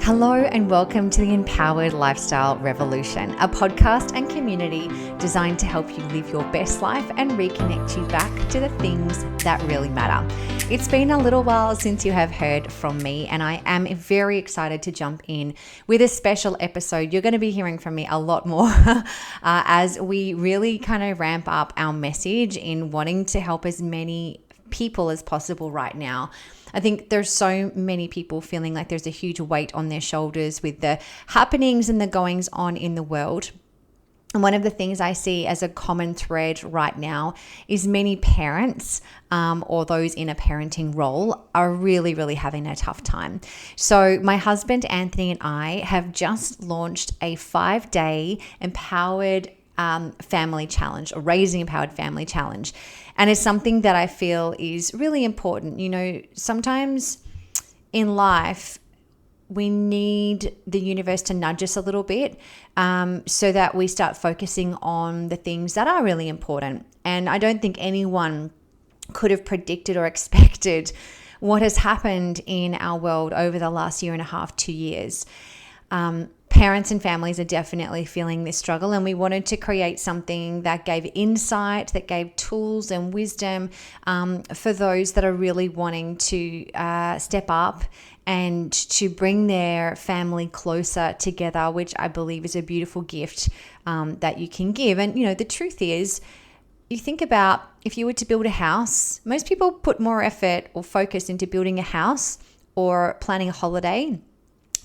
Hello and welcome to the Empowered Lifestyle Revolution, a podcast and community designed to help you live your best life and reconnect you back to the things that really matter. It's been a little while since you have heard from me, and I am very excited to jump in with a special episode. You're going to be hearing from me a lot more as we really kind of ramp up our message in wanting to help as many people as possible right now. I think there's so many people feeling like there's a huge weight on their shoulders with the happenings and the goings on in the world. And one of the things I see as a common thread right now is many parents or those in a parenting role are really having a tough time. So my husband, Anthony, and I have just launched a 5-day empowered family challenge, a Raising Empowered Family Challenge. And it's something that I feel is really important. You know, sometimes in life, we need the universe to nudge us a little bit so that we start focusing on the things that are really important. And I don't think anyone could have predicted or expected what has happened in our world over the last 1.5 to 2 years. Parents and families are definitely feeling this struggle, and we wanted to create something that gave insight, that gave tools and wisdom for those that are really wanting to step up and to bring their family closer together, which I believe is a beautiful gift that you can give. And, you know, the truth is, you think about if you were to build a house, most people put more effort or focus into building a house or planning a holiday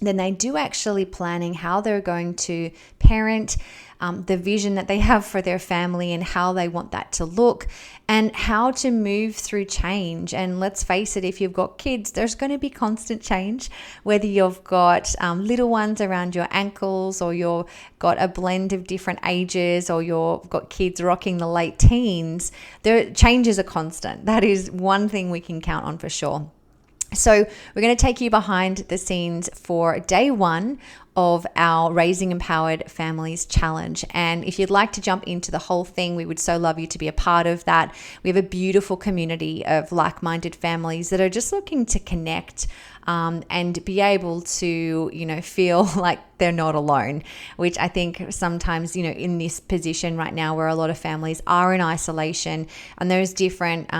than they do actually planning how they're going to parent, the vision that they have for their family and how they want that to look, and how to move through change. And let's face it, if you've got kids, there's going to be constant change, whether you've got little ones around your ankles, or you've got a blend of different ages, or you've got kids rocking the late teens. Changes are constant. That is one thing we can count on for sure. So we're going to take you behind the scenes for day 1 of our Raising Empowered Families Challenge. And if you'd like to jump into the whole thing, we would so love you to be a part of that. We have a beautiful community of like-minded families that are just looking to connect and be able to, you know, feel like they're not alone, which I think sometimes, you know, in this position right now where a lot of families are in isolation and there's different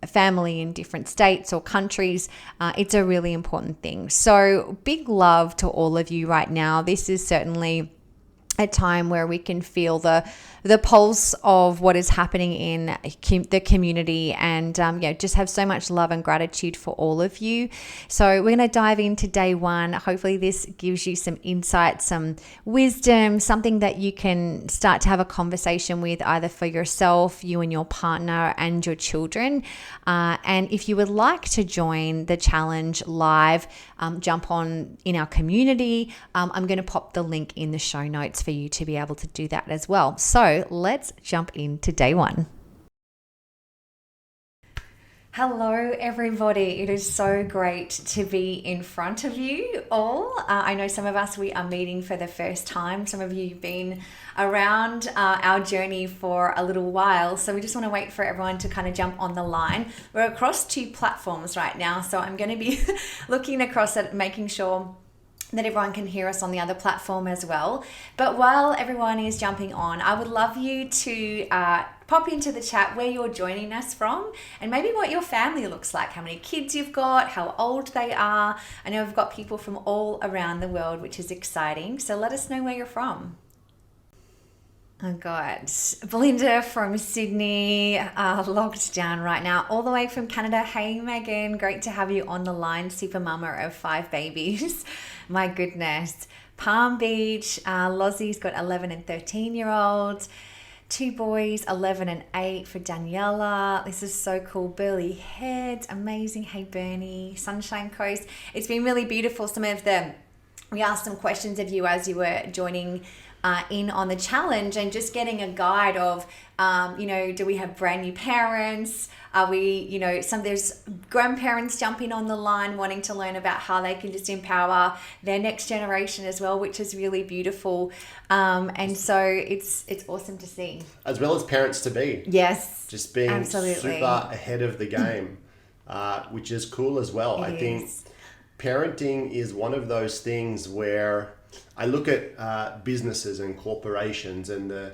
family in different states or countries, it's a really important thing. So big love to all of you right now. This is certainly a time where we can feel the pulse of what is happening in the community, and just have so much love and gratitude for all of you. So we're going to dive into day 1. Hopefully this gives you some insight, some wisdom, something that you can start to have a conversation with either for yourself, you and your partner, and your children. And if you would like to join the challenge live, jump on in our community. I'm going to pop the link in the show notes for you to be able to do that as well. So let's jump into day 1. Hello, everybody. It is so great to be in front of you all. I know some of us, we are meeting for the first time. Some of you have been around our journey for a little while. So we just want to wait for everyone to kind of jump on the line. We're across 2 platforms right now. So I'm going to be looking across at making sure that everyone can hear us on the other platform as well. But while everyone is jumping on, I would love you to pop into the chat where you're joining us from and maybe what your family looks like, how many kids you've got, how old they are. I know we've got people from all around the world, which is exciting. So let us know where you're from. I've got Belinda from Sydney logged down right now, all the way from Canada. Hey, Megan, great to have you on the line. Super mama of 5 babies. My goodness. Palm Beach, Lozzie's got 11 and 13-year-olds. 2 boys, 11 and 8 for Daniela. This is so cool. Burley Heads, amazing. Hey, Bernie. Sunshine Coast. It's been really beautiful. We asked some questions of you as you were joining in on the challenge, and just getting a guide of, do we have brand new parents? Are we, there's grandparents jumping on the line wanting to learn about how they can just empower their next generation as well, which is really beautiful. And so it's awesome to see. As well as parents to be. Yes. Just being absolutely. super ahead of the game, which is cool as well. I think parenting is one of those things where I look at businesses and corporations and the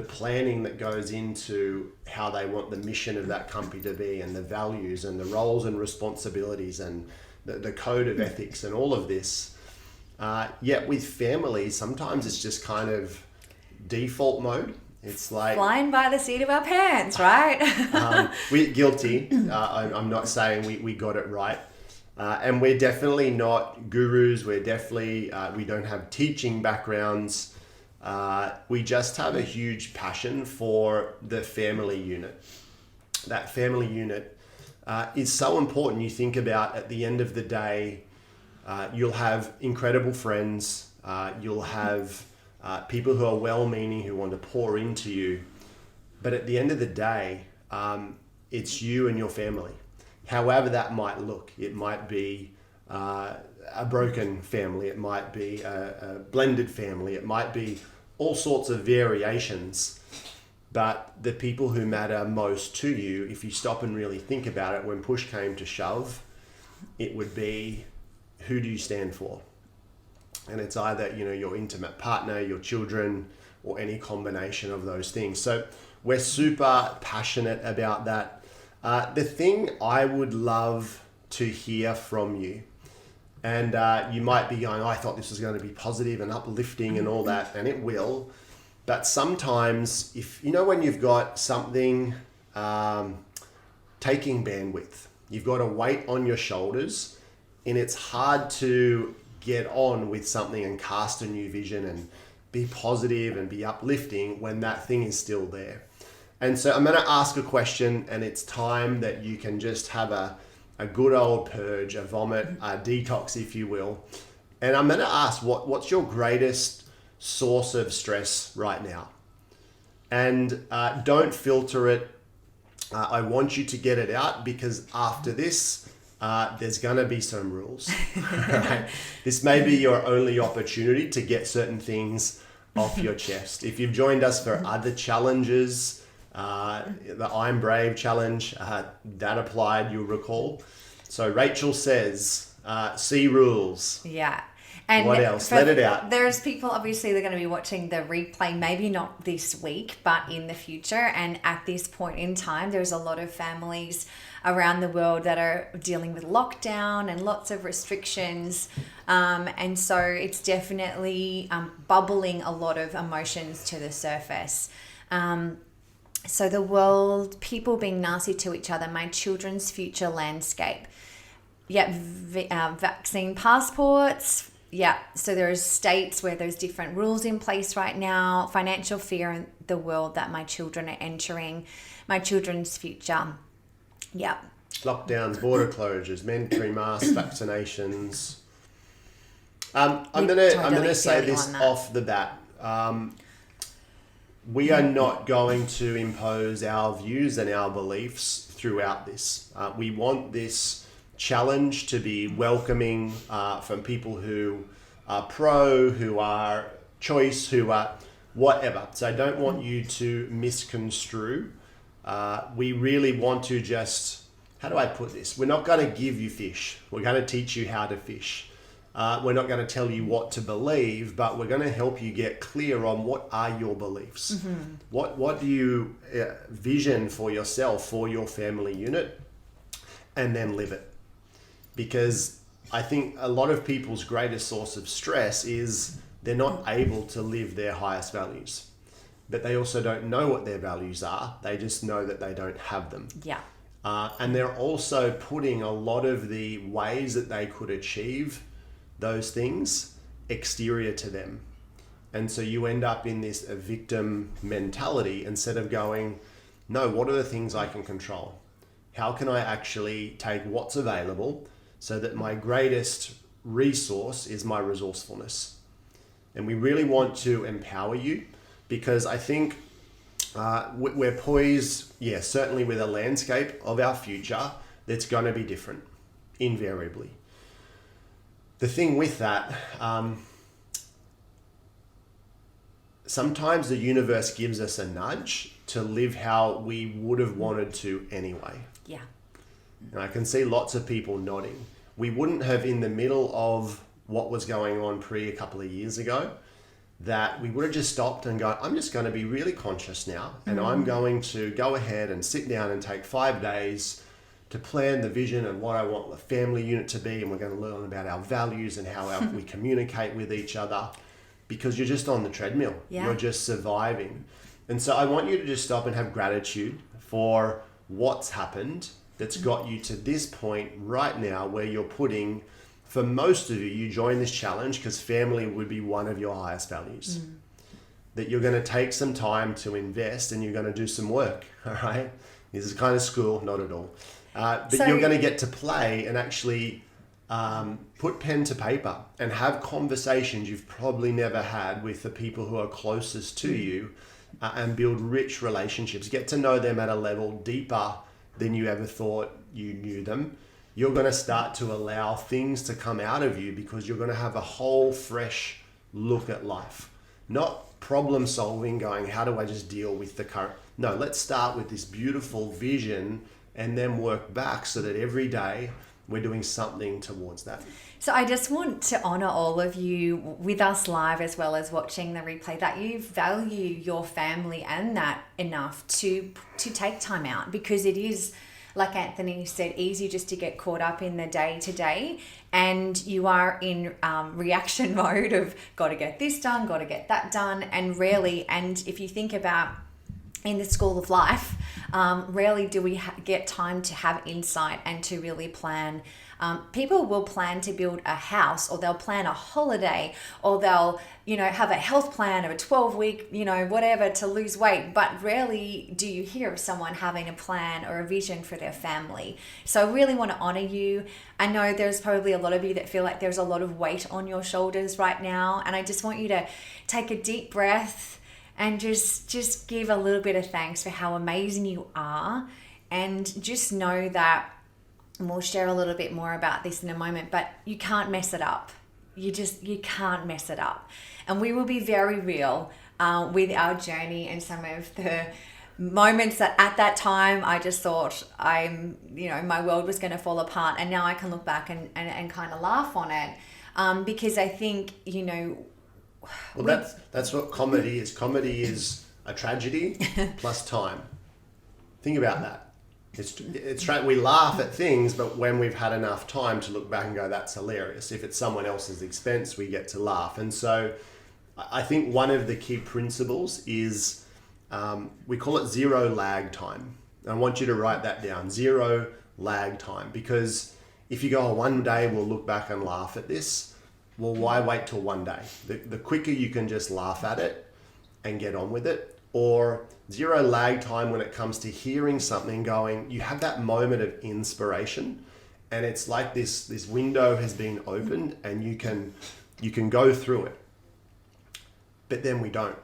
planning that goes into how they want the mission of that company to be, and the values and the roles and responsibilities and the code of ethics and all of this. Yet with families, sometimes it's just kind of default mode. It's like flying by the seat of our pants, right? we're guilty. I'm not saying we got it right. And we're definitely not gurus. We're definitely, we don't have teaching backgrounds. We just have a huge passion for the family unit. That family unit is so important. You think about, at the end of the day, you'll have incredible friends. You'll have people who are well-meaning, who want to pour into you. But at the end of the day, it's you and your family. However that might look. It might be a broken family. It might be a blended family. It might be all sorts of variations. But the people who matter most to you, if you stop and really think about it, when push came to shove, it would be, who do you stand for? And it's either, your intimate partner, your children, or any combination of those things. So we're super passionate about that. The thing I would love to hear from you, and you might be going, I thought this was going to be positive and uplifting and all that, and it will. But sometimes, when you've got something taking bandwidth, you've got a weight on your shoulders, and it's hard to get on with something and cast a new vision and be positive and be uplifting when that thing is still there. And so I'm going to ask a question, and it's time that you can just have a good old purge, a vomit, a detox, if you will. And I'm going to ask, what's your greatest source of stress right now? And don't filter it. I want you to get it out, because after this, there's going to be some rules. Right? This may be your only opportunity to get certain things off your chest. If you've joined us for other challenges, the I'm Brave challenge, that applied, you'll recall. So Rachel says, see rules. Yeah. And what else? Let it out. There's people, obviously, they're going to be watching the replay, maybe not this week, but in the future. And at this point in time, there's a lot of families around the world that are dealing with lockdown and lots of restrictions. And so it's definitely bubbling a lot of emotions to the surface. So the world, people being nasty to each other, my children's future landscape. Yeah, vaccine passports. Yeah, so there's states where there's different rules in place right now. Financial fear in the world that my children are entering. My children's future. Yeah. Lockdowns, border closures, mandatory mask vaccinations. I'm gonna say this off the bat. We are not going to impose our views and our beliefs throughout this. We want this challenge to be welcoming from people who are pro, who are choice, who are whatever. So I don't want you to misconstrue. We really want to just, how do I put this? We're not going to give you fish. We're going to teach you how to fish. We're not going to tell you what to believe, but we're going to help you get clear on what are your beliefs. Mm-hmm. What do you vision for yourself, for your family unit, and then live it. Because I think a lot of people's greatest source of stress is they're not able to live their highest values, but they also don't know what their values are. They just know that they don't have them. Yeah. And they're also putting a lot of the ways that they could achieve those things exterior to them. And so you end up in this victim mentality instead of going, no, what are the things I can control? How can I actually take what's available so that my greatest resource is my resourcefulness? And we really want to empower you, because I think we're poised, certainly with a landscape of our future that's going to be different, invariably. The thing with that, sometimes the universe gives us a nudge to live how we would have wanted to anyway. Yeah. And I can see lots of people nodding. we wouldn't have, in the middle of what was going on a couple of years ago, that we would have just stopped and gone, I'm just going to be really conscious now, and I'm going to go ahead and sit down and take 5 days to plan the vision and what I want the family unit to be, and we're going to learn about our values and how we communicate with each other, because you're just on the treadmill. Yeah. You're just surviving. And so I want you to just stop and have gratitude for what's happened that's got you to this point right now, where you're putting, for most of you, you join this challenge because family would be one of your highest values. That you're going to take some time to invest and you're going to do some work, all right? This is kind of school, not at all. But you're going to get to play and actually put pen to paper and have conversations you've probably never had with the people who are closest to you, and build rich relationships. Get to know them at a level deeper than you ever thought you knew them. You're going to start to allow things to come out of you because you're going to have a whole fresh look at life. Not problem solving, going, how do I just deal with the current? No, let's start with this beautiful vision and then work back so that every day we're doing something towards that. So I just want to honor all of you with us live as well as watching the replay, that you value your family and that enough to take time out, because it is, like Anthony said, easy just to get caught up in the day to day, and you are in reaction mode of got to get this done, got to get that done, and if you think about in the school of life, rarely do we get time to have insight and to really plan. People will plan to build a house, or they'll plan a holiday, or they'll, have a health plan of a 12-week, whatever, to lose weight. But rarely do you hear of someone having a plan or a vision for their family. So I really want to honor you. I know there's probably a lot of you that feel like there's a lot of weight on your shoulders right now. And I just want you to take a deep breath and just give a little bit of thanks for how amazing you are. And just know that, and we'll share a little bit more about this in a moment, but you can't mess it up. You can't mess it up. And we will be very real with our journey and some of the moments that at that time I just thought my world was going to fall apart. And now I can look back and kind of laugh on it, because I think, Well, that's what comedy is. Comedy is a tragedy plus time. Think about that. It's right. We laugh at things, but when we've had enough time to look back and go, that's hilarious. If it's someone else's expense, we get to laugh. And so I think one of the key principles is we call it zero lag time. And I want you to write that down, zero lag time. Because if you go, one day we'll look back and laugh at this, well, why wait till one day? The quicker you can just laugh at it and get on with it. Or zero lag time when it comes to hearing something, going, you have that moment of inspiration, and it's like this window has been opened and you can go through it. But then we don't.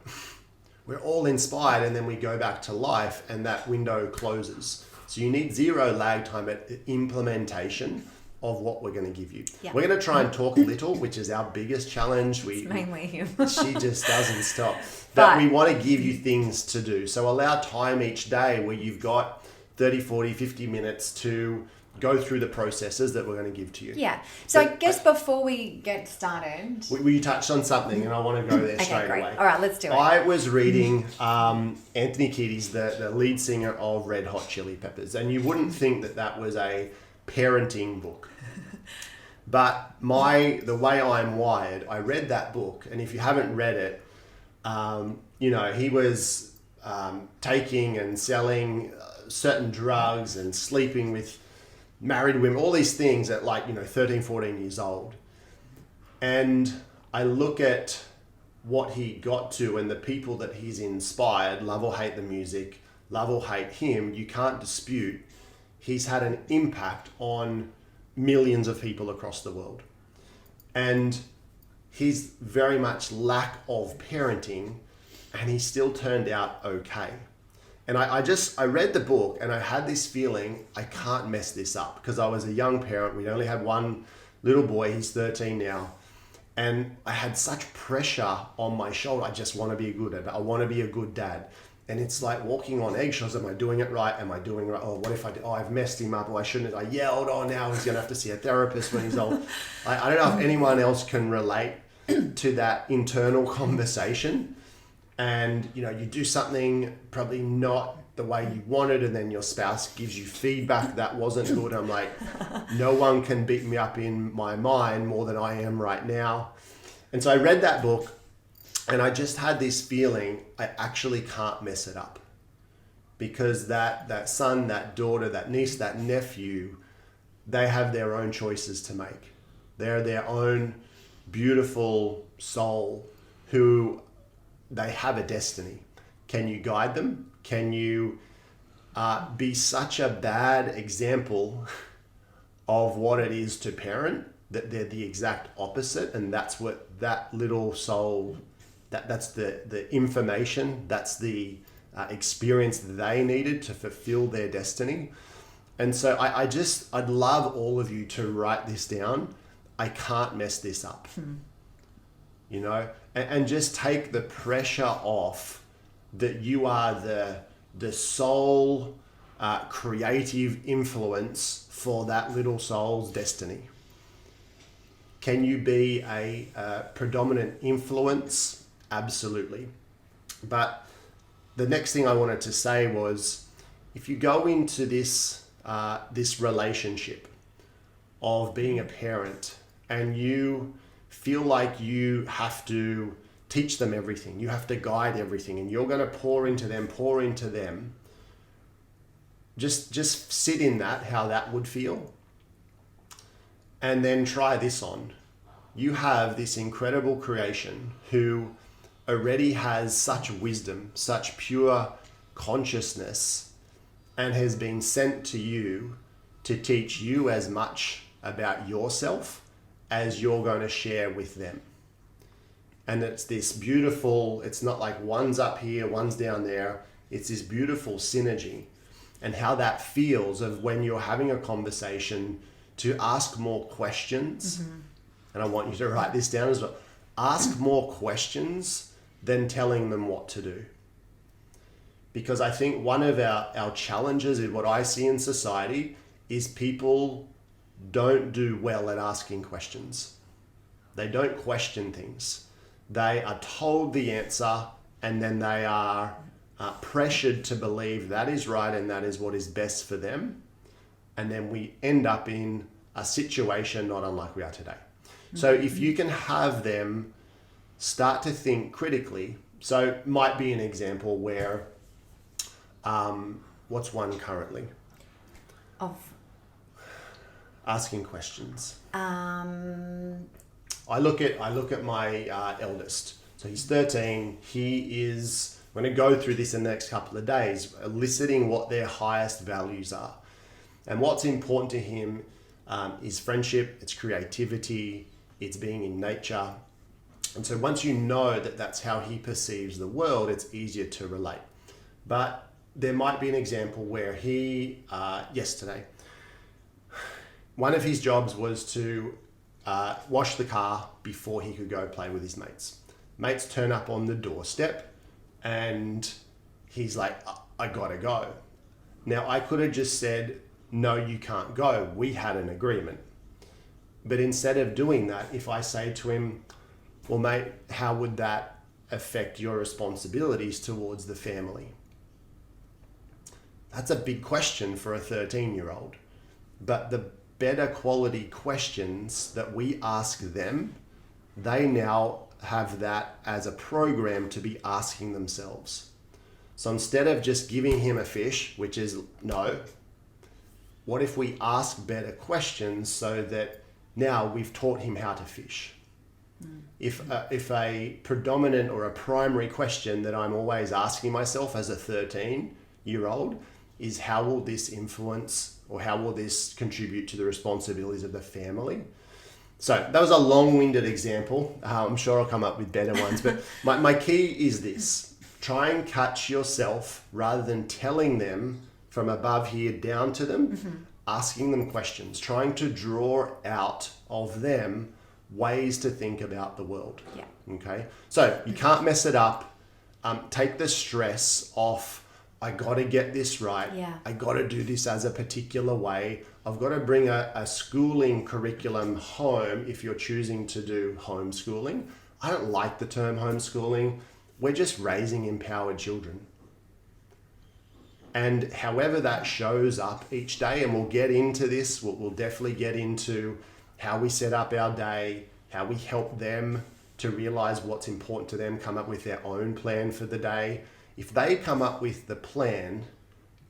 We're all inspired and then we go back to life and that window closes. So you need zero lag time at implementation of what we're going to give you. Yeah. We're going to try and talk little, which is our biggest challenge. It's mainly him. She just doesn't stop. But we want to give you things to do. So allow time each day where you've got 30, 40, 50 minutes to go through the processes that we're going to give to you. Yeah. So I guess before we get started... We touched on something and I want to go there straight great. away. All right, let's do it. I was reading Anthony Kiedis, the lead singer of Red Hot Chili Peppers, and you wouldn't think that was a parenting book. But the way I'm wired, I read that book, and if you haven't read it, he was taking and selling certain drugs and sleeping with married women, all these things at 13, 14 years old. And I look at what he got to and the people that he's inspired, love or hate the music, love or hate him, you can't dispute. He's had an impact on millions of people across the world. And he's very much lack of parenting, and he still turned out okay. And I read the book and I had this feeling, I can't mess this up, because I was a young parent. We only had one little boy, he's 13 now. And I had such pressure on my shoulder. I just want to be a good dad. I want to be a good dad. And it's like walking on eggshells. Am I doing it right? Am I doing it right? Oh, what if I've messed him up, or I shouldn't. I yelled, oh, now he's going to have to see a therapist when he's old. I don't know if anyone else can relate to that internal conversation. And, you do something probably not the way you wanted, and then your spouse gives you feedback that wasn't good. I'm like, no one can beat me up in my mind more than I am right now. And so I read that book, and I just had this feeling I actually can't mess it up, because that son, that daughter, that niece, that nephew, they have their own choices to make. They're their own beautiful soul who they have a destiny. Can you guide them? Can you be such a bad example of what it is to parent that they're the exact opposite? And that's what that little soul, that's the information, that's the experience they needed to fulfill their destiny. And so I'd love all of you to write this down. I can't mess this up. And just take the pressure off that you are the sole creative influence for that little soul's destiny. Can you be a predominant influence? Absolutely. But the next thing I wanted to say was, if you go into this relationship of being a parent and you feel like you have to teach them everything, you have to guide everything, and you're going to pour into them, just sit in that, how that would feel. And then try this on. You have this incredible creation who already has such wisdom, such pure consciousness, and has been sent to you to teach you as much about yourself as you're going to share with them. And it's this beautiful, it's not like one's up here, one's down there. It's this beautiful synergy, and how that feels of when you're having a conversation to ask more questions. Mm-hmm. And I want you to write this down as well. Ask more questions than telling them what to do. Because I think one of our challenges in what I see in society is people don't do well at asking questions. They don't question things. They are told the answer, and then they are pressured to believe that is right and that is what is best for them. And then we end up in a situation not unlike we are today. Mm-hmm. So if you can have them start to think critically, so might be an example where, what's one currently? Of asking questions. I look at my eldest. So he's 13. He is, I'm going to go through this in the next couple of days, eliciting what their highest values are. And what's important to him is friendship, it's creativity, it's being in nature. And so once you know that that's how he perceives the world, it's easier to relate. But there might be an example where he, yesterday, one of his jobs was to wash the car before he could go play with his mates. Mates turn up on the doorstep, and he's like, I gotta go. Now, I could have just said, no, you can't go. We had an agreement. But instead of doing that, if I say to him, well, mate, how would that affect your responsibilities towards the family? That's a big question for a 13-year-old. But the better quality questions that we ask them, they now have that as a program to be asking themselves. So instead of just giving him a fish, which is no, what if we ask better questions so that now we've taught him how to fish? If a predominant or a primary question that I'm always asking myself as a 13-year-old is, how will this influence, or how will this contribute to the responsibilities of the family? So that was a long-winded example. I'm sure I'll come up with better ones, but my key is this: try and catch yourself rather than telling them from above here down to them, mm-hmm. asking them questions, trying to draw out of them ways to think about the world. Yeah. Okay. So you can't mess it up. take the stress off. I got to get this right. Yeah. I got to do this as a particular way. I've got to bring a schooling curriculum home if you're choosing to do homeschooling. I don't like the term homeschooling. We're just raising empowered children. And however that shows up each day, and we'll get into this, we'll definitely get into how we set up our day, how we help them to realize what's important to them, come up with their own plan for the day. If they come up with the plan,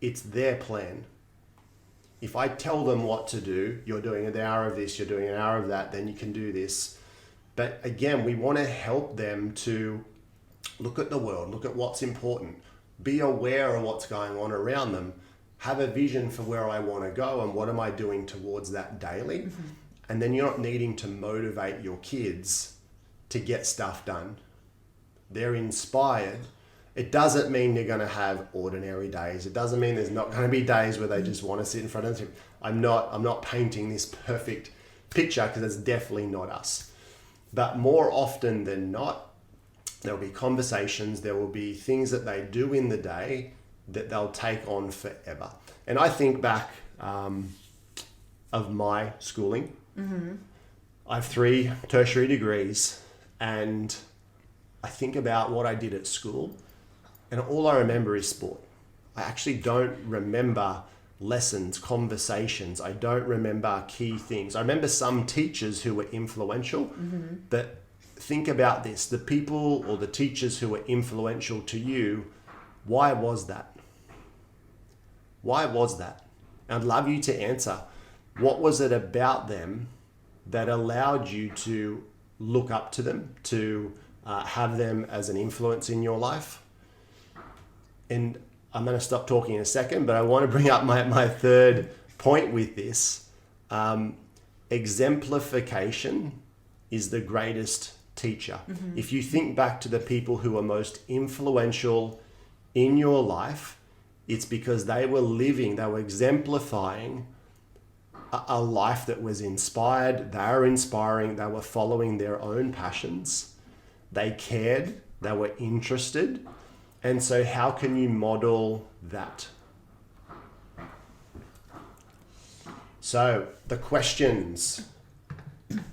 it's their plan. If I tell them what to do, you're doing an hour of this, you're doing an hour of that, then you can do this. But again, we want to help them to look at the world, look at what's important, be aware of what's going on around them, have a vision for where I want to go and what am I doing towards that daily. Mm-hmm. And then you're not needing to motivate your kids to get stuff done. They're inspired. It doesn't mean they're going to have ordinary days. It doesn't mean there's not going to be days where they just want to sit in front of them. I'm not painting this perfect picture because it's definitely not us. But more often than not, there'll be conversations, there will be things that they do in the day that they'll take on forever. And I think back of my schooling. Mm-hmm. I have 3 tertiary degrees, and I think about what I did at school, and all I remember is sport. I actually don't remember lessons, conversations. I don't remember key things. I remember some teachers who were influential, mm-hmm. but think about this, the people or the teachers who were influential to you, why was that? Why was that? I'd love you to answer. What was it about them that allowed you to look up to them, to have them as an influence in your life? And I'm going to stop talking in a second, but I want to bring up my third point with this. Exemplification is the greatest teacher. Mm-hmm. If you think back to the people who are most influential in your life, it's because they were exemplifying a life that was inspired. They were inspiring. They were following their own passions. They cared. They were interested. And so how can you model that? So the questions.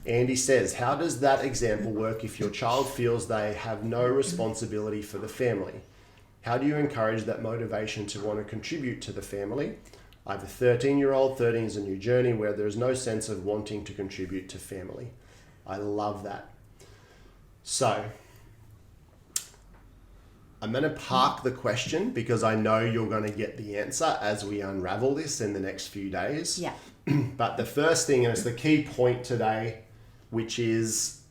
Andy says, how does that example work if your child feels they have no responsibility for the family? How do you encourage that motivation to want to contribute to the family? I have a 13-year-old. 13 is a new journey where there is no sense of wanting to contribute to family. I love that. So I'm going to park the question because I know you're going to get the answer as we unravel this in the next few days. Yeah. But the first thing, and it's the key point today, which is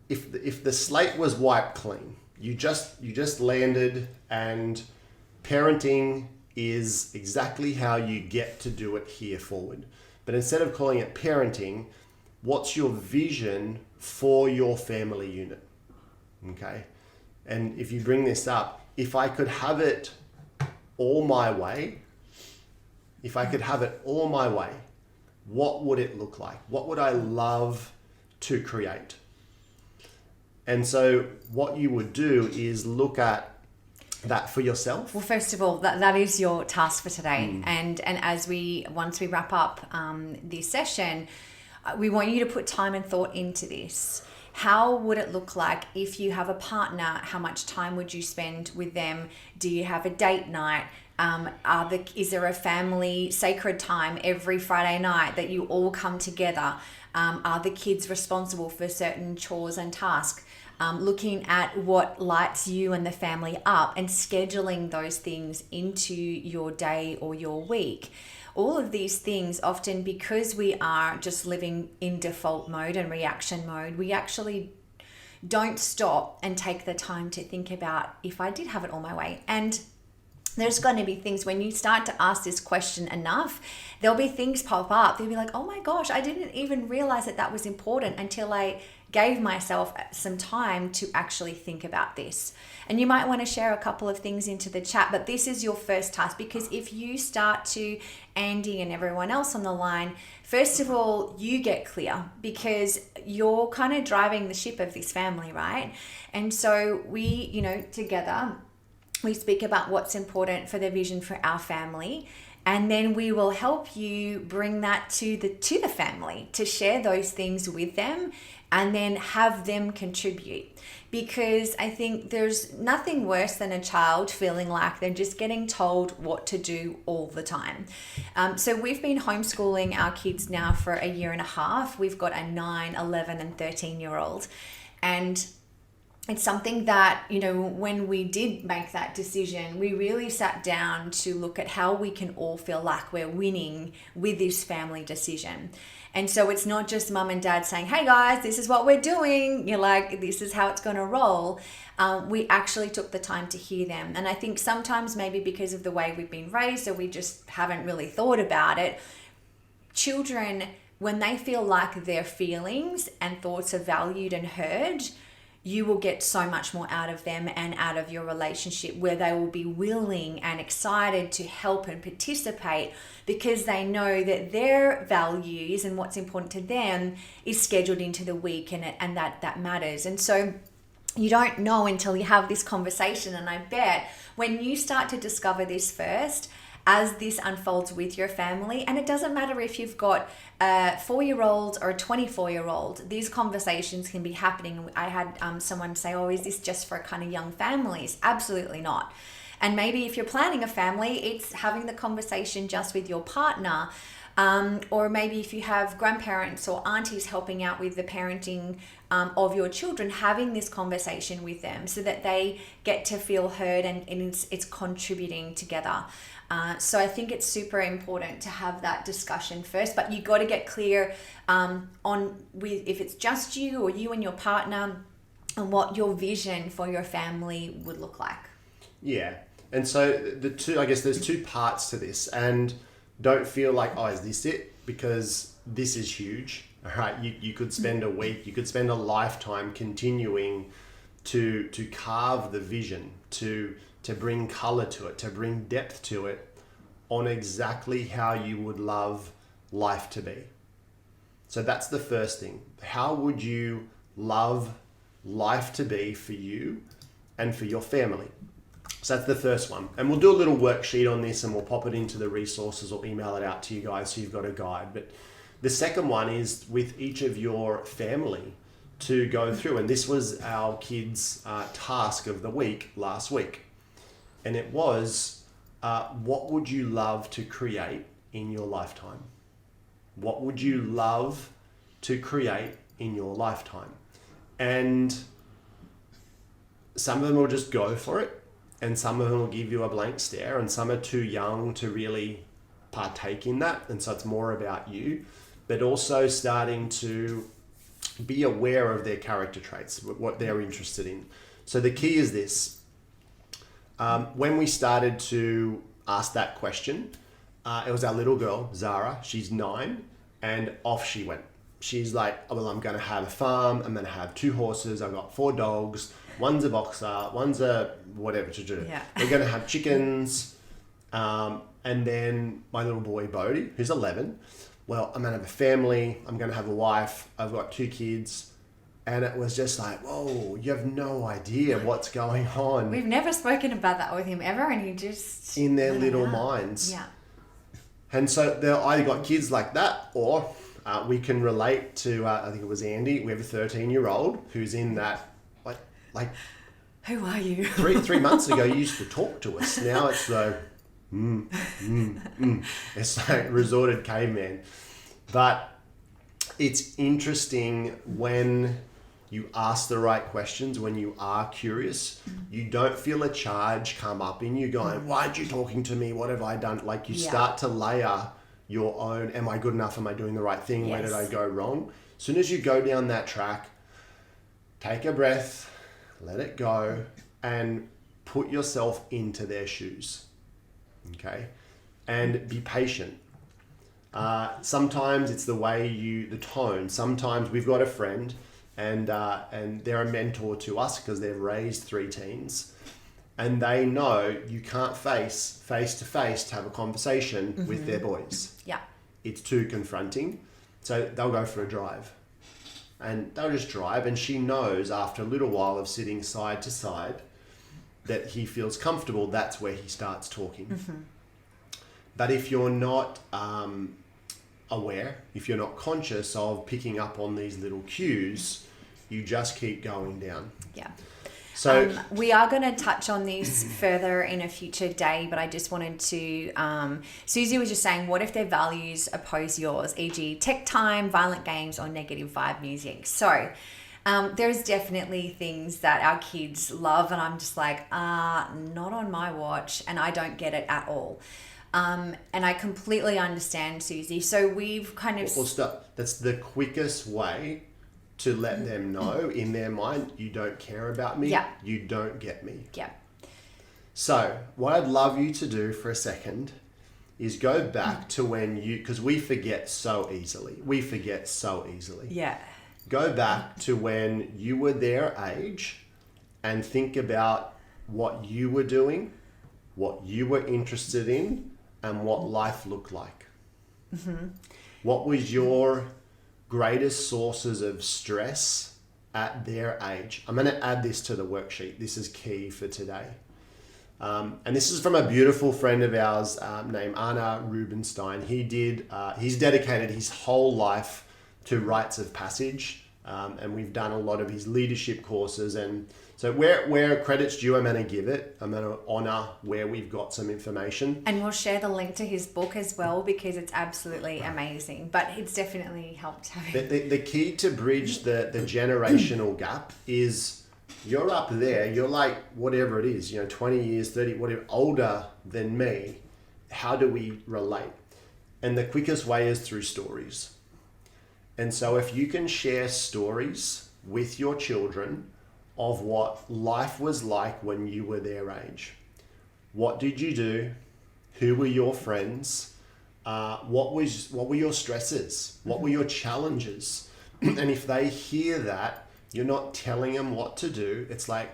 if the slate was wiped clean, you just landed, and parenting is exactly how you get to do it here forward. But instead of calling it parenting, what's your vision for your family unit? Okay. And if you bring this up, if I could have it all my way, what would it look like? What would I love to create? And so what you would do is look at that for yourself. Well, first of all, that is your task for today. And once we wrap up this session, we want you to put time and thought into this. How would it look like if you have a partner? How much time would you spend with them? Do you have a date night? Is there a family sacred time every Friday night that you all come together? Are the kids responsible for certain chores and tasks? Looking at what lights you and the family up and scheduling those things into your day or your week. All of these things, often because we are just living in default mode and reaction mode, we actually don't stop and take the time to think about, if I did have it all my way. And there's going to be things when you start to ask this question enough, there'll be things pop up. They'll be like, oh my gosh, I didn't even realize that that was important until I gave myself some time to actually think about this. And you might want to share a couple of things into the chat, but this is your first task, because if you start to, Andy and everyone else on the line, first of all, you get clear, because you're kind of driving the ship of this family, right? And so we, together, we speak about what's important for the vision for our family, and then we will help you bring that to the family, to share those things with them and then have them contribute. Because I think there's nothing worse than a child feeling like they're just getting told what to do all the time. So we've been homeschooling our kids now for a year and a half. We've got a 9, 11 and 13-year-old. And it's something that, when we did make that decision, we really sat down to look at how we can all feel like we're winning with this family decision. And so it's not just mum and dad saying, hey guys, this is what we're doing. You're like, this is how it's going to roll. We actually took the time to hear them. And I think sometimes maybe because of the way we've been raised, or we just haven't really thought about it, children, when they feel like their feelings and thoughts are valued and heard, you will get so much more out of them and out of your relationship, where they will be willing and excited to help and participate, because they know that their values and what's important to them is scheduled into the week, and that matters. And so you don't know until you have this conversation. And I bet when you start to discover this first, as this unfolds with your family, and it doesn't matter if you've got a 4-year-old or a 24-year-old, these conversations can be happening. I had someone say, oh, is this just for kind of young families? Absolutely not. And maybe if you're planning a family, it's having the conversation just with your partner. Or maybe if you have grandparents or aunties helping out with the parenting of your children, having this conversation with them so that they get to feel heard and it's contributing together. So I think it's super important to have that discussion first, but you got to get clear with if it's just you or you and your partner, and what your vision for your family would look like. Yeah. And so there's two parts to this, and don't feel like, oh, is this it? Because this is huge. All right. You could spend a week, you could spend a lifetime continuing to carve the vision, to bring color to it, to bring depth to it, on exactly how you would love life to be. So that's the first thing. How would you love life to be for you and for your family? So that's the first one. And we'll do a little worksheet on this, and we'll pop it into the resources or email it out to you guys so you've got a guide. But the second one is with each of your family to go through. And this was our kids' task of the week last week. And it was, what would you love to create in your lifetime? What would you love to create in your lifetime? And some of them will just go for it, and some of them will give you a blank stare, and some are too young to really partake in that. And so it's more about you, but also starting to be aware of their character traits, what they're interested in. So the key is this. When we started to ask that question, it was our little girl, Zara. She's 9, and off she went. She's like, oh, well, I'm going to have a farm. I'm going to have 2 horses. I've got 4 dogs. One's a boxer. One's a whatever to do. Yeah. We're going to have chickens. And then my little boy, Bodhi, who's 11. Well, I'm going to have a family. I'm going to have a wife. I've got 2 kids. And it was just like, whoa, you have no idea what's going on. We've never spoken about that with him ever, and he just... in their little minds. Yeah. And so they're either got kids like that, or we can relate to, I think it was Andy. We have a 13-year-old who's in that, like... Who are you? 3 months ago, you used to talk to us. Now it's the, It's like resorted caveman. But it's interesting when you ask the right questions, when you are curious, you don't feel a charge come up in you going, why aren't you talking to me? What have I done? Like you start to layer your own, am I good enough? Am I doing the right thing? Where did I go wrong? As soon as you go down that track, take a breath, let it go, and put yourself into their shoes. okay? And be patient. Sometimes it's the way the tone. Sometimes we've got a friend and they're a mentor to us because they've raised 3 teens, and they know you can't face to face to have a conversation with their boys. Yeah. It's too confronting. So they'll go for a drive, and they'll just drive, and she knows after a little while of sitting side to side that he feels comfortable. That's where he starts talking. But if you're not aware, if you're not conscious of picking up on these little cues, you just keep going down. Yeah. So we are going to touch on this further in a future day, but I just wanted to, Susie was just saying, what if their values oppose yours, e.g. tech time, violent games, or negative vibe music? So there's definitely things that our kids love, and I'm just like, not on my watch, and I don't get it at all. And I completely understand, Susie. So we've kind of... Well, stop. That's the quickest way to let them know in their mind, you don't care about me, you don't get me. Yeah. So what I'd love you to do for a second is go back to when because we forget so easily. Yeah. Go back to when you were their age and think about what you were doing, what you were interested in, and what life looked like. What was your greatest sources of stress at their age? I'm going to add this to the worksheet. This is key for today. And this is from a beautiful friend of ours named Anna Rubenstein. He's dedicated his whole life to rites of passage. And we've done a lot of his leadership courses. And so where credit's due, I'm going to give it. I'm going to honor where we've got some information. And we'll share the link to his book as well, because it's absolutely amazing. But it's definitely helped having... The key to bridge the generational gap is you're up there, you're like whatever it is, 20 years, 30, whatever, older than me. How do we relate? And the quickest way is through stories. And so if you can share stories with your children of what life was like when you were their age. What did you do? Who were your friends? What were your stresses? What were your challenges? And if they hear that, you're not telling them what to do. It's like,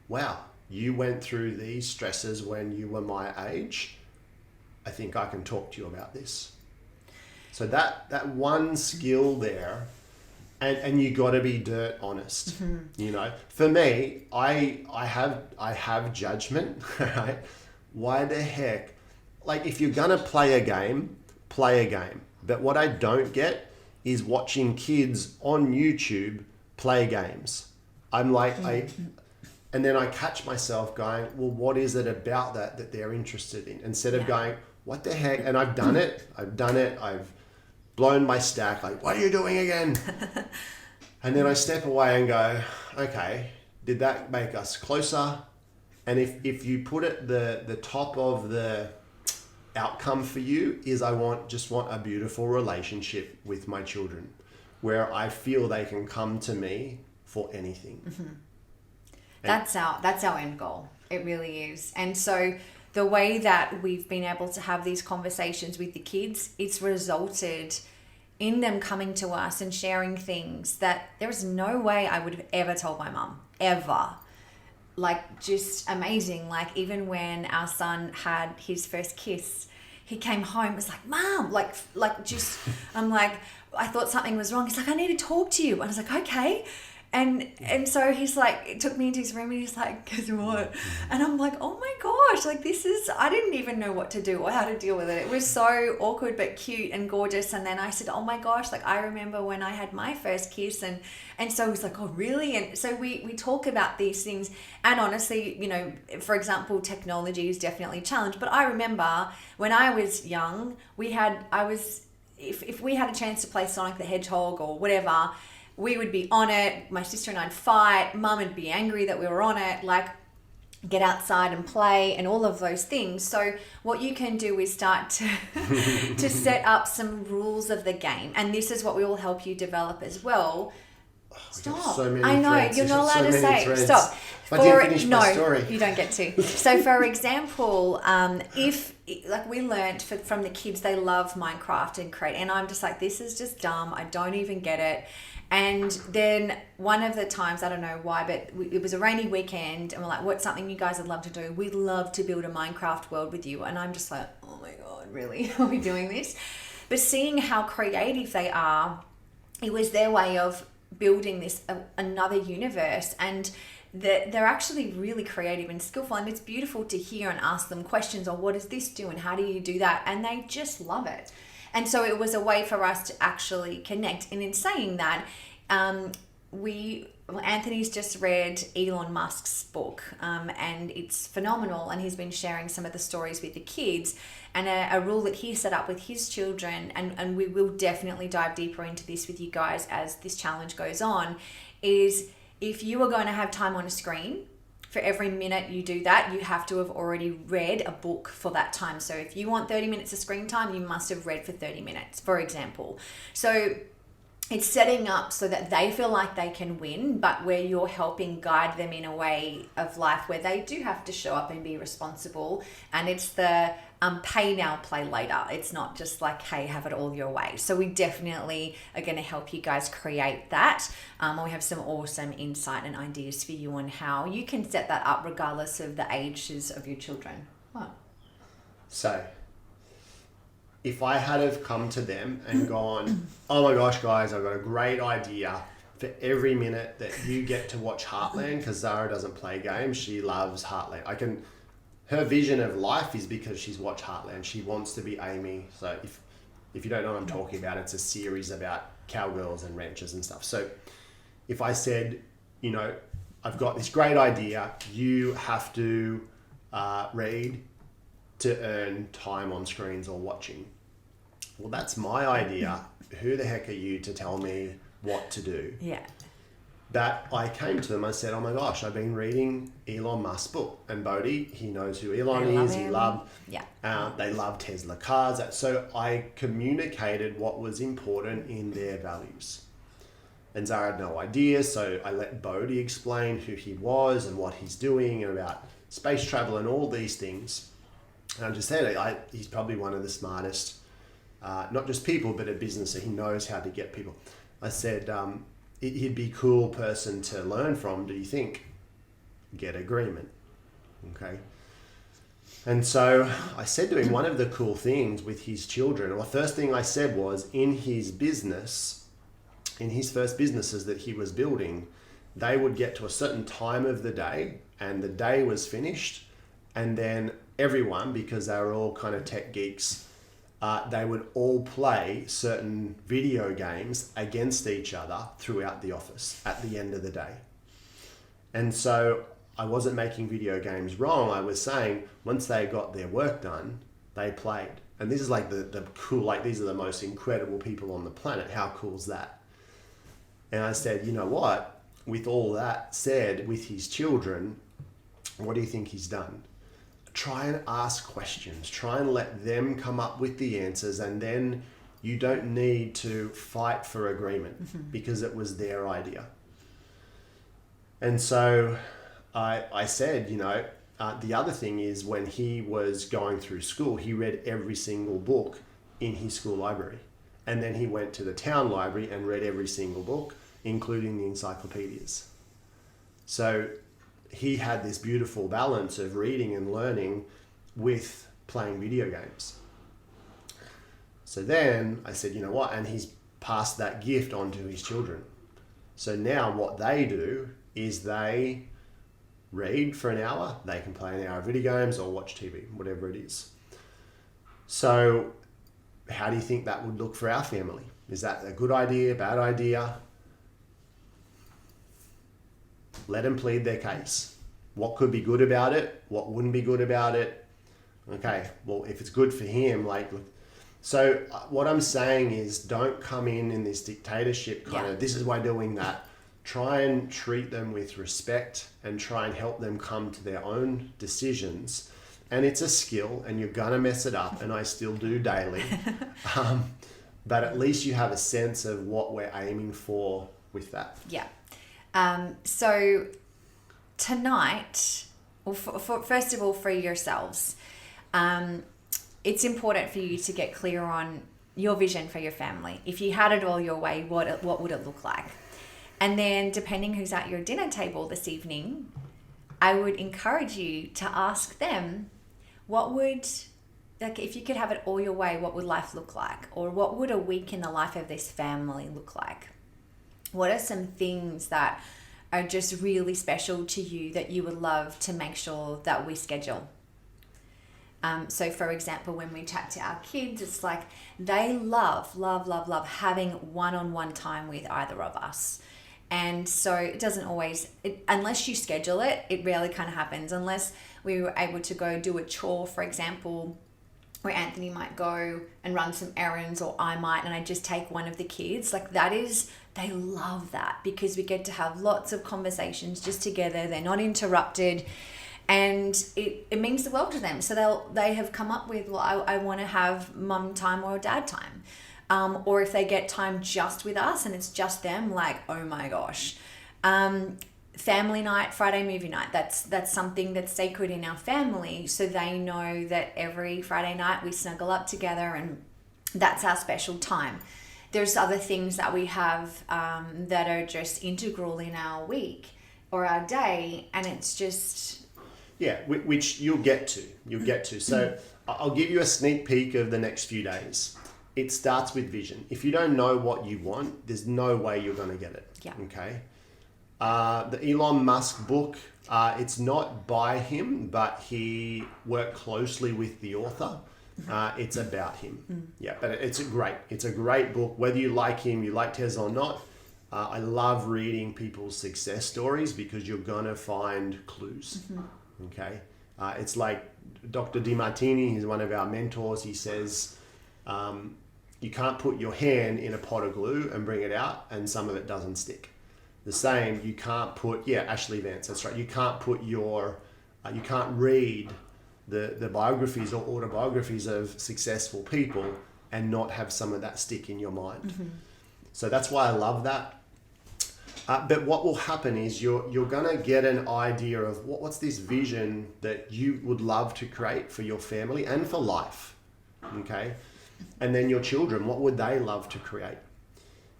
wow, you went through these stresses when you were my age. I think I can talk to you about this. So that one skill there, and you got to be dirt honest. For me, I have judgment, right? Why the heck? Like, if you're gonna play a game, play a game. But what I don't get is watching kids on YouTube play games. I'm like, and then I catch myself going, well, what is it about that they're interested in? Instead of going, what the heck? And I've done it. I've blown my stack. Like, what are you doing again? And then I step away and go, okay, did that make us closer? And if you put it the top of the outcome for you is I just want a beautiful relationship with my children where I feel they can come to me for anything. That's our end goal. It really is. And so the way that we've been able to have these conversations with the kids, it's resulted in them coming to us and sharing things that there is no way I would have ever told my mum, ever. Like, just amazing. Like, even when our son had his first kiss, he came home, was like, Mom, I'm like, I thought something was wrong. He's like, I need to talk to you. And I was like, okay. And so he's like, it took me into his room and he's like, guess what? And I'm like, oh my gosh, like, I didn't even know what to do or how to deal with it. It was so awkward but cute and gorgeous. And then I said, oh my gosh, like, I remember when I had my first kiss. And so he's like, oh really? And so we talk about these things. And honestly, for example, technology is definitely a challenge. But I remember when I was young, if we had a chance to play Sonic the Hedgehog or whatever, we would be on it. My sister and I'd fight. Mum would be angry that we were on it. Like, get outside and play and all of those things. So what you can do is start to set up some rules of the game. And this is what we will help you develop as well. Stop. So many I know, threads. you're not allowed to say. Threads. Stop. I didn't finish my story. You don't get to. So for example, if like we learned from the kids, they love Minecraft and create, and I'm just like, this is just dumb, I don't even get it. And then one of the times, I don't know why, but it was a rainy weekend, and we're like, what's something you guys would love to do? We'd love to build a Minecraft world with you. And I'm just like, oh my God, really? Are we doing this? But seeing how creative they are, it was their way of building this another universe, and they're actually really creative and skillful, and it's beautiful to hear and ask them questions on what does this do and how do you do that, and they just love it. And so it was a way for us to actually connect. And in saying that, Anthony's just read Elon Musk's book, and it's phenomenal, and he's been sharing some of the stories with the kids, and a rule that he set up with his children, and we will definitely dive deeper into this with you guys as this challenge goes on, is if you are going to have time on a screen, for every minute you do that, you have to have already read a book for that time. So if you want 30 minutes of screen time, you must have read for 30 minutes, for example. So it's setting up so that they feel like they can win, but where you're helping guide them in a way of life where they do have to show up and be responsible. And it's the pay now, play later. It's not just like, hey, have it all your way. So we definitely are going to help you guys create that. We have some awesome insight and ideas for you on how you can set that up regardless of the ages of your children. What? So if I had have come to them and gone, oh my gosh, guys, I've got a great idea for every minute that you get to watch Heartland, because Zara doesn't play games, she loves Heartland. Her vision of life is because she's watched Heartland. She wants to be Amy. So if you don't know what I'm talking about, it's a series about cowgirls and ranchers and stuff. So if I said, I've got this great idea, you have to read to earn time on screens or watching. Well, that's my idea. Who the heck are you to tell me what to do? Yeah. That I came to them, I said, oh my gosh, I've been reading Elon Musk's book. And Bodhi, he knows who Elon is. He loved, they love Tesla cars. So I communicated what was important in their values. And Zara had no idea, so I let Bodhi explain who he was and what he's doing and about space travel and all these things. And I just said, he's probably one of the smartest, not just people, but a business, so he knows how to get people. I said, he'd be a cool person to learn from, do you think? Get agreement. Okay. And so I said to him, one of the cool things with his children, the first thing I said was, in his business, in his first businesses that he was building, they would get to a certain time of the day and the day was finished, and then everyone, because they were all kind of tech geeks, they would all play certain video games against each other throughout the office at the end of the day. And so I wasn't making video games wrong. I was saying once they got their work done, they played. And this is like the cool, like these are the most incredible people on the planet. How cool is that? And I said, you know what? With all that said, with his children, what do you think he's done? Try and ask questions. Try and let them come up with the answers, and then you don't need to fight for agreement because it was their idea. And so I said, the other thing is when he was going through school, he read every single book in his school library. And then he went to the town library and read every single book, including the encyclopedias. So he had this beautiful balance of reading and learning with playing video games. So then I said, you know what? And he's passed that gift on to his children. So now what they do is they read for an hour. They can play an hour of video games or watch TV, whatever it is. So how do you think that would look for our family? Is that a good idea, bad idea? Let them plead their case. What could be good about it? What wouldn't be good about it? Okay, well, if it's good for him, so what I'm saying is don't come in this dictatorship kind of, this is why doing that. Try and treat them with respect and try and help them come to their own decisions. And it's a skill and you're going to mess it up, and I still do daily. But at least you have a sense of what we're aiming for with that. Yeah. So tonight, well, first of all, for yourselves, it's important for you to get clear on your vision for your family. If you had it all your way, what would it look like? And then depending who's at your dinner table this evening, I would encourage you to ask them, if you could have it all your way, what would life look like? Or what would a week in the life of this family look like? What are some things that are just really special to you that you would love to make sure that we schedule? So for example, when we chat to our kids, it's like they love having one-on-one time with either of us. And so it doesn't always, unless you schedule it, it rarely kind of happens. Unless we were able to go do a chore, for example, where Anthony might go and run some errands, or I might, and I just take one of the kids. Like they love that because we get to have lots of conversations just together. They're not interrupted. And it means the world to them. So they have come up with, well, I want to have mum time or dad time. Or if they get time just with us and it's just them, like, oh my gosh. Family night, Friday movie night, that's something that's sacred in our family. So they know that every Friday night we snuggle up together and that's our special time. There's other things that we have that are just integral in our week or our day, and it's just... Yeah, which you'll get to. So I'll give you a sneak peek of the next few days. It starts with vision. If you don't know what you want, there's no way you're going to get it. Yeah. Okay. The Elon Musk book, it's not by him, but he worked closely with the author. It's about him. Yeah, but it's a great book. Whether you like him, you like Tez or not, I love reading people's success stories because you're going to find clues. Okay. It's like Dr. DiMartini, he's one of our mentors. He says, you can't put your hand in a pot of glue and bring it out and some of it doesn't stick. The same, you can't put, Ashley Vance, that's right. You can't put you can't read the biographies or autobiographies of successful people and not have some of that stick in your mind. So that's why I love that. But what will happen is you're going to get an idea of what's this vision that you would love to create for your family and for life, okay? And then your children, what would they love to create?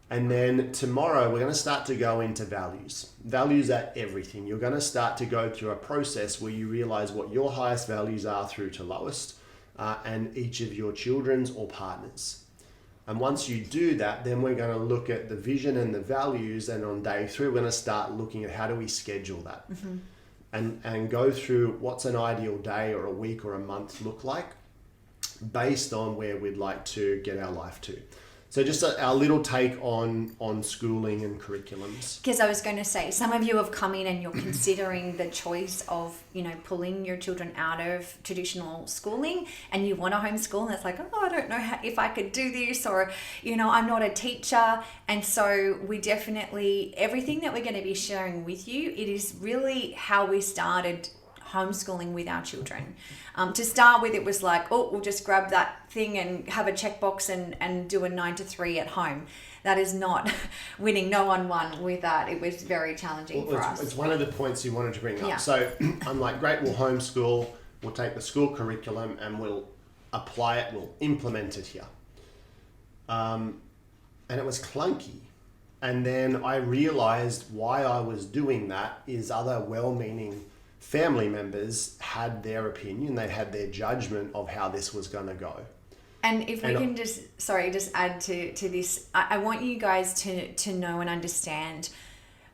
And then tomorrow we're going to start to go into values. Values are everything. You're going to start to go through a process where you realize what your highest values are through to lowest, and each of your children's or partners. And once you do that, then we're going to look at the vision and the values. And on day 3, we're going to start looking at how do we schedule that and go through what's an ideal day or a week or a month look like based on where we'd like to get our life to. So just our little take on schooling and curriculums. Because I was going to say, some of you have come in and you're considering the choice of, pulling your children out of traditional schooling and you want to homeschool, and it's like, I don't know if I could do this, or, I'm not a teacher. And so we definitely, everything that we're going to be sharing with you, it is really how we started homeschooling with our children. To start with, it was like, we'll just grab that thing and have a checkbox and do a 9 to 3 at home. That is not winning. No one won with that. It was very challenging for us. It's one of the points you wanted to bring up. Yeah. So I'm like, great, we'll homeschool, we'll take the school curriculum and we'll apply it, we'll implement it here. And it was clunky. And then I realized why I was doing that is other well-meaning family members had their opinion, they had their judgment of how this was going to go. And if we can just add to this, I want you guys to know and understand.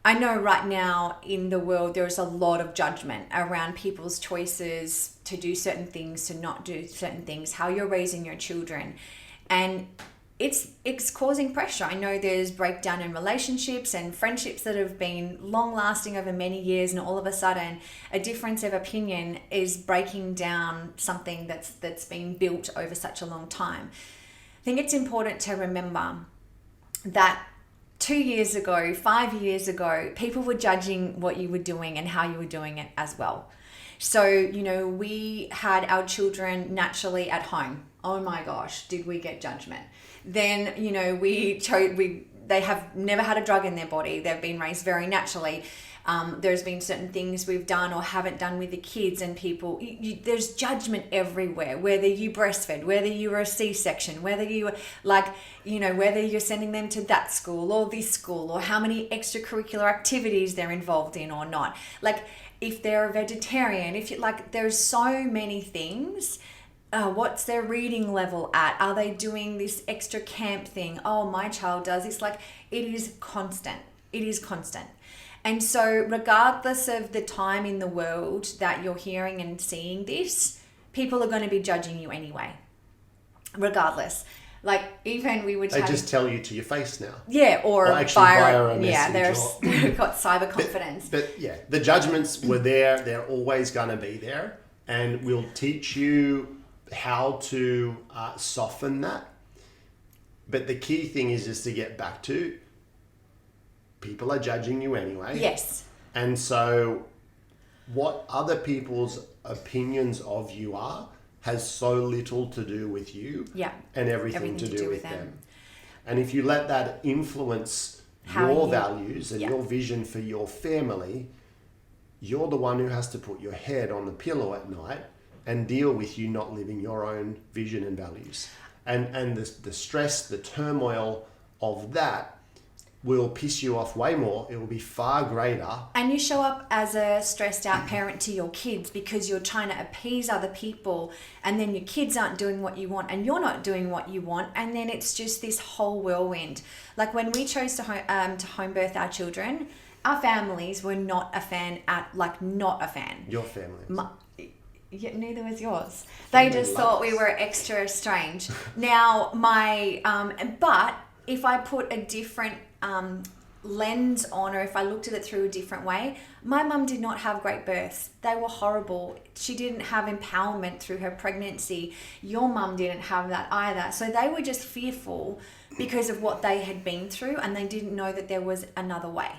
I know right now in the world there's a lot of judgment around people's choices to do certain things, to not do certain things, how you're raising your children. And it's causing pressure. I know there's breakdown in relationships and friendships that have been long lasting over many years, and all of a sudden a difference of opinion is breaking down something that's been built over such a long time. I think it's important to remember that 2 years ago, 5 years ago, people were judging what you were doing and how you were doing it as well. So, we had our children naturally at home. Oh my gosh, did we get judgment? Then, we they have never had a drug in their body. They've been raised very naturally. There's been certain things we've done or haven't done with the kids, and people, there's judgment everywhere, whether you breastfed, whether you were a C-section, whether you were whether you're sending them to that school or this school, or how many extracurricular activities they're involved in or not. Like, if they're a vegetarian, there's so many things. What's their reading level at? Are they doing this extra camp thing? Oh, my child does. It's like, it is constant. It is constant. And so regardless of the time in the world that you're hearing and seeing this, people are going to be judging you anyway. Regardless. Like, even we would They just tell you to your face now. Yeah, or via a message. Yeah, they've got cyber confidence. But yeah, the judgments were there. They're always going to be there. And we'll teach you how to soften that. But the key thing is just to get back to, people are judging you anyway. Yes. And so what other people's opinions of you are has so little to do with you, and everything to do with them. And if you let that influence your values and your vision for your family, you're the one who has to put your head on the pillow at night and deal with you not living your own vision and values. And the stress, the turmoil of that will piss you off way more. It will be far greater. And you show up as a stressed out parent to your kids because you're trying to appease other people, and then your kids aren't doing what you want and you're not doing what you want, and then it's just this whole whirlwind. Like, when we chose to home birth our children, our families were not a fan not a fan. Your family. Neither was yours. They just thought we were extra strange. Now, but if I put a different lens on, or if I looked at it through a different way, my mum did not have great births. They were horrible. She didn't have empowerment through her pregnancy. Your mum didn't have that either. So they were just fearful because of what they had been through, and they didn't know that there was another way.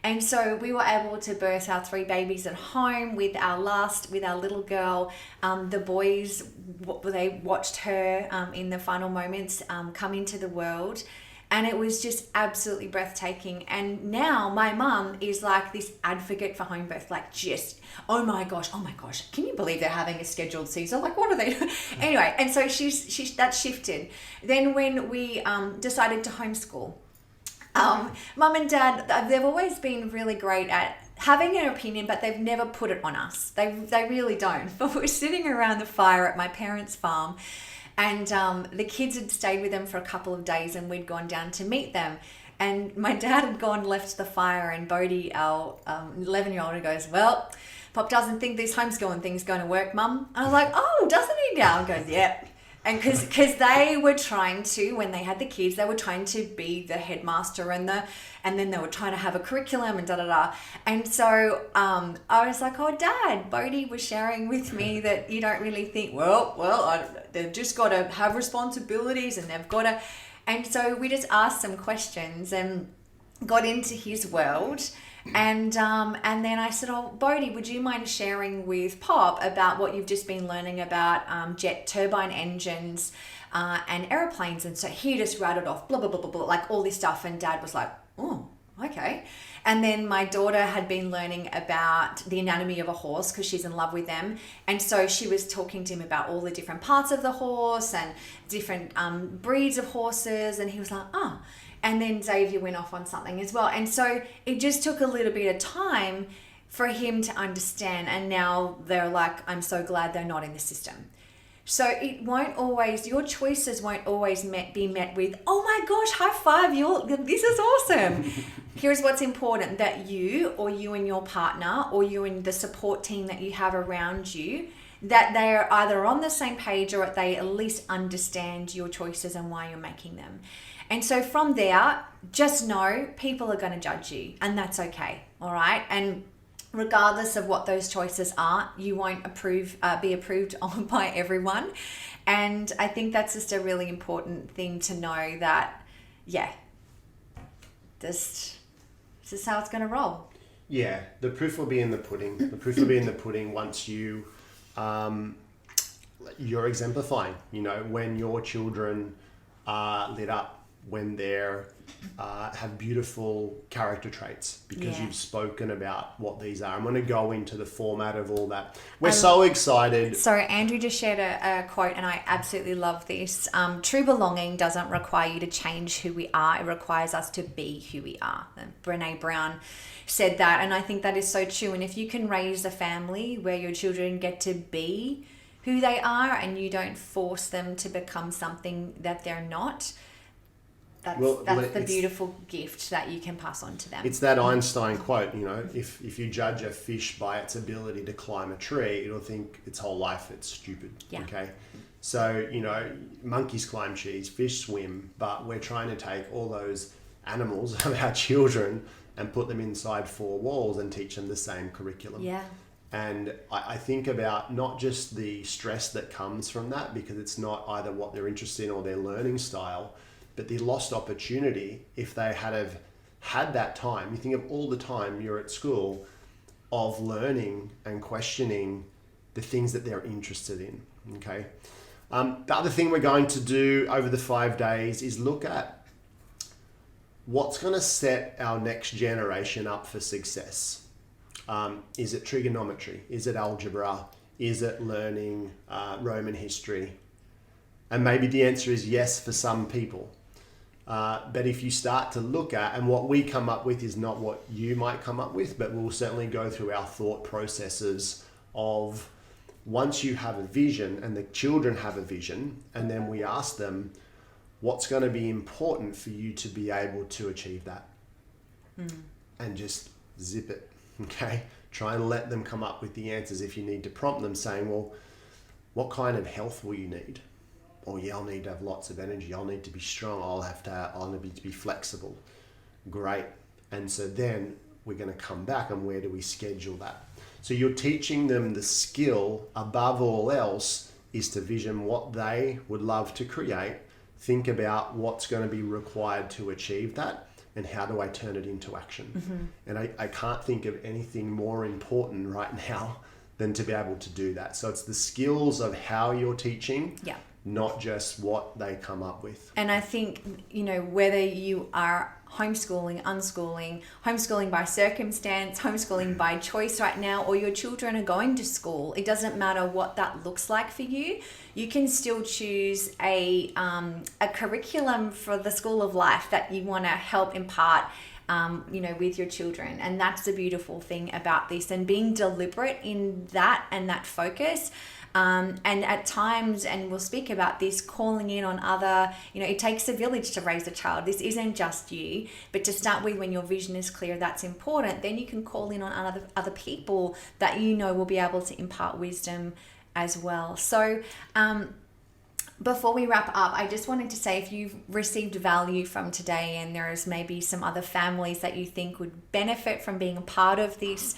And so we were able to birth our 3 babies at home with our little girl. The boys, they watched her in the final moments come into the world. And it was just absolutely breathtaking. And now my mum is like this advocate for home birth, like, just, oh my gosh, can you believe they're having a scheduled Caesar? Like, what are they doing? Anyway, and so she's that shifted. Then when we decided to homeschool, mum and dad, they've always been really great at having an opinion, but they've never put it on us. They really don't. But we're sitting around the fire at my parents' farm, and the kids had stayed with them for a couple of days, and we'd gone down to meet them. And my dad had left the fire, and Bodhi, our 11-year-old, goes, well, Pop doesn't think this homeschooling thing's going to work, Mum. And I was like, oh, doesn't he now? And goes, yeah. And because they were trying to, when they had the kids, they were trying to be the headmaster and then they were trying to have a curriculum and da-da-da. And so I was like, oh, Dad, Bodhi was sharing with me that you don't really think, they've just got to have responsibilities and they've got to. And so we just asked some questions and got into his world. And then I said, oh, Bodhi, would you mind sharing with Pop about what you've just been learning about jet turbine engines and aeroplanes? And so he just rattled off, blah, blah, blah, blah, blah, like all this stuff. And Dad was like, oh, okay. And then my daughter had been learning about the anatomy of a horse because she's in love with them. And so she was talking to him about all the different parts of the horse and different breeds of horses. And he was like, oh. And then Xavier went off on something as well. And so it just took a little bit of time for him to understand. And now they're like, I'm so glad they're not in the system. So it won't always, your choices won't always be met with, oh my gosh, high five, this is awesome. Here's what's important, that you and your partner or you and the support team that you have around you, that they're either on the same page or they at least understand your choices and why you're making them. And so from there, just know people are going to judge you, and that's okay. All right. And regardless of what those choices are, you won't be approved on by everyone. And I think that's just a really important thing to know, that, this is how it's going to roll. Yeah. The proof will be in the pudding. The proof will be in the pudding once you're exemplifying, when your children are lit up when they're have beautiful character traits, because you've spoken about what these are. I'm going to go into the format of all that. We're so excited. So Andrew just shared a quote, and I absolutely love this. True belonging doesn't require you to change who we are. It requires us to be who we are. And Brene Brown said that, and I think that is so true. And if you can raise a family where your children get to be who they are and you don't force them to become something that they're not, that's the beautiful gift that you can pass on to them. It's that Einstein quote, if you judge a fish by its ability to climb a tree, it'll think its whole life it's stupid. Yeah. Okay. So, monkeys climb trees, fish swim, but we're trying to take all those animals of our children and put them inside four walls and teach them the same curriculum. Yeah. And I think about not just the stress that comes from that, because it's not either what they're interested in or their learning style, but the lost opportunity if they had that time. You think of all the time you're at school of learning and questioning the things that they're interested in, okay? The other thing we're going to do over the 5 days is look at what's going to set our next generation up for success. Is it trigonometry? Is it algebra? Is it learning Roman history? And maybe the answer is yes for some people. But if you start to look at, and what we come up with is not what you might come up with, but we'll certainly go through our thought processes of, once you have a vision and the children have a vision, and then we ask them, what's going to be important for you to be able to achieve that? And just zip it, okay? Try and let them come up with the answers. If you need to prompt them, saying, well, what kind of health will you need? Or I'll need to have lots of energy. I'll need to be strong. I'll need to be flexible. Great. And so then we're going to come back, and where do we schedule that? So you're teaching them the skill, above all else, is to vision what they would love to create, think about what's going to be required to achieve that, and how do I turn it into action? And I can't think of anything more important right now than to be able to do that. So it's the skills of how you're teaching, not just what they come up with. And I think, whether you are homeschooling, unschooling, homeschooling by circumstance, homeschooling by choice right now, or your children are going to school, it doesn't matter what that looks like for you. You can still choose a curriculum for the school of life that you want to help impart with your children. And that's the beautiful thing about this, and being deliberate in that and that focus. And at times, and we'll speak about this, calling in on other, it takes a village to raise a child. This isn't just you, but to start with, when your vision is clear, that's important. Then you can call in on other people that will be able to impart wisdom as well. So, before we wrap up, I just wanted to say, if you've received value from today and there's maybe some other families that you think would benefit from being a part of this,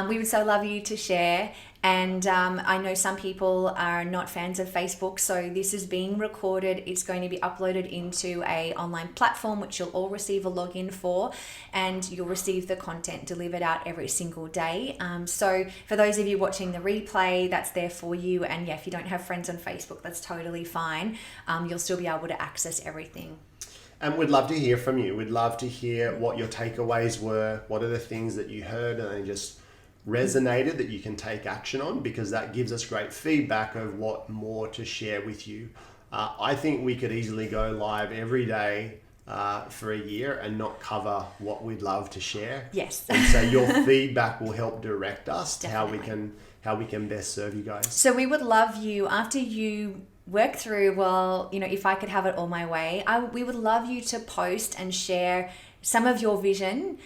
we would so love you to share. And I know some people are not fans of Facebook, so this is being recorded. It's going to be uploaded into a online platform, which you'll all receive a login for, and you'll receive the content delivered out every single day. So for those of you watching the replay, that's there for you. And if you don't have friends on Facebook, that's totally fine. You'll still be able to access everything. And we'd love to hear from you. We'd love to hear what your takeaways were. What are the things that you heard and they just resonated that you can take action on, because that gives us great feedback of what more to share with you. I think we could easily go live every day for a year and not cover what we'd love to share. Yes. And so your feedback will help direct us to Definitely. how we can best serve you guys. So we would love you, after you work through, if I could have it all my way, we would love you to post and share some of your vision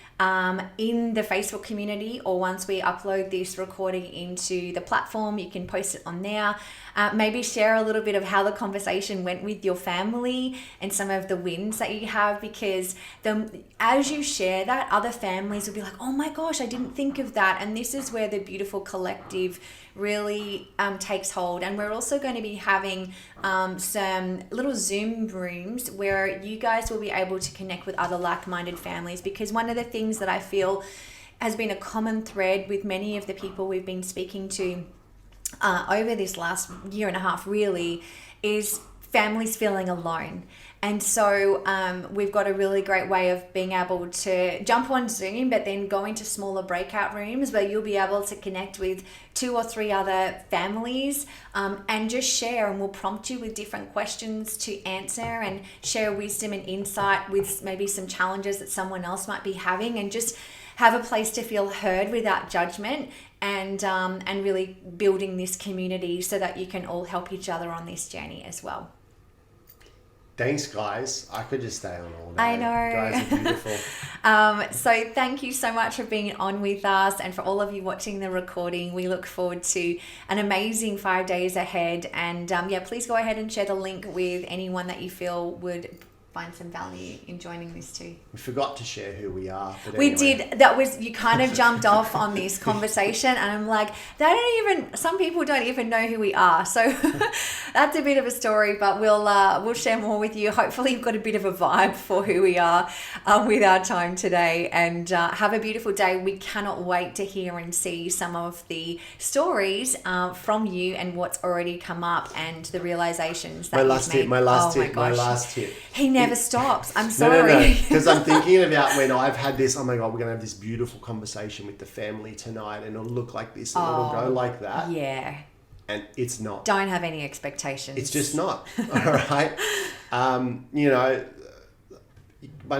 in the Facebook community, or once we upload this recording into the platform, you can post it on there. Maybe share a little bit of how the conversation went with your family and some of the wins that you have, because as you share that, other families will be like, oh my gosh, I didn't think of that. And this is where the beautiful collective really takes hold. And we're also going to be having some little Zoom rooms where you guys will be able to connect with other like-minded families, because one of the things that I feel has been a common thread with many of the people we've been speaking to over this last year and a half really is families feeling alone. And so we've got a really great way of being able to jump on Zoom, but then go into smaller breakout rooms where you'll be able to connect with 2 or 3 other families and just share, and we'll prompt you with different questions to answer and share wisdom and insight with maybe some challenges that someone else might be having, and just have a place to feel heard without judgment, and really building this community so that you can all help each other on this journey as well. Thanks, guys. I could just stay on all day. I know. Guys are beautiful. So thank you so much for being on with us, and for all of you watching the recording. We look forward to an amazing 5 days ahead. And please go ahead and share the link with anyone that you feel would find some value in joining this too. We forgot to share who we are. But we anyway. did. You kind of jumped off on this conversation, and I'm like, some people don't even know who we are. So that's a bit of a story, but we'll share more with you. Hopefully you've got a bit of a vibe for who we are with our time today, and have a beautiful day. We cannot wait to hear and see some of the stories from you and what's already come up, and the realizations that my last tip. He never stops. I'm sorry. Because I'm thinking about when I've had this, oh my God, we're going to have this beautiful conversation with the family tonight, and it'll look like this, and it'll go like that. Yeah. And it's not. Don't have any expectations. It's just not. All right. One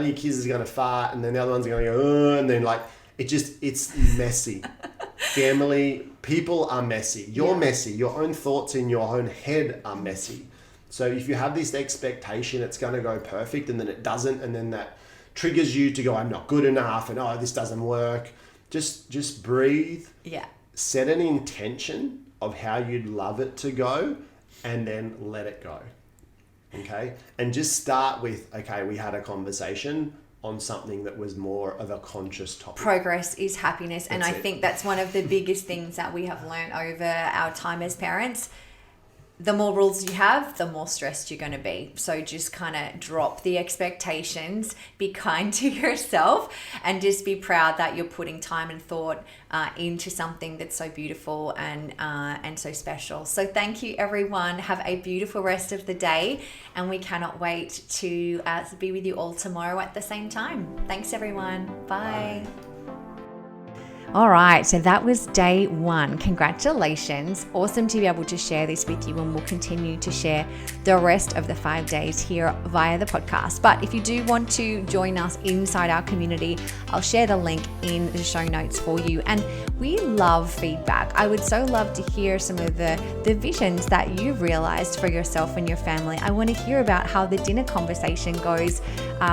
of your kids is going to fart, and then the other one's going to go, and then it's messy. Family, people are messy. You're messy. Your own thoughts in your own head are messy. So if you have this expectation, it's going to go perfect, and then it doesn't, and then that triggers you to go, I'm not good enough, and this doesn't work. Just breathe. Yeah. Set an intention of how you'd love it to go, and then let it go. Okay? And just start with, we had a conversation on something that was more of a conscious topic. Progress is happiness. And I think that's one of the biggest things that we have learned over our time as parents. The more rules you have, the more stressed you're going to be. So just kind of drop the expectations, be kind to yourself, and just be proud that you're putting time and thought into something that's so beautiful and so special. So thank you, everyone. Have a beautiful rest of the day, and we cannot wait to be with you all tomorrow at the same time. Thanks, everyone. Bye. All right, so that was day 1. Congratulations. Awesome to be able to share this with you, and we'll continue to share the rest of the 5 days here via the podcast. But if you do want to join us inside our community, I'll share the link in the show notes for you. And we love feedback. I would so love to hear some of the visions that you've realized for yourself and your family. I want to hear about how the dinner conversation goes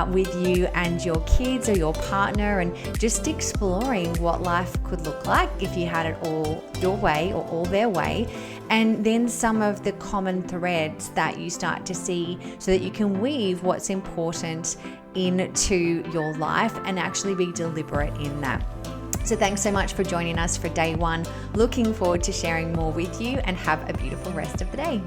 with you and your kids or your partner, and just exploring what life could look like if you had it all your way or all their way, and then some of the common threads that you start to see, so that you can weave what's important into your life and actually be deliberate in that. So thanks so much for joining us for day 1. Looking forward to sharing more with you, and have a beautiful rest of the day.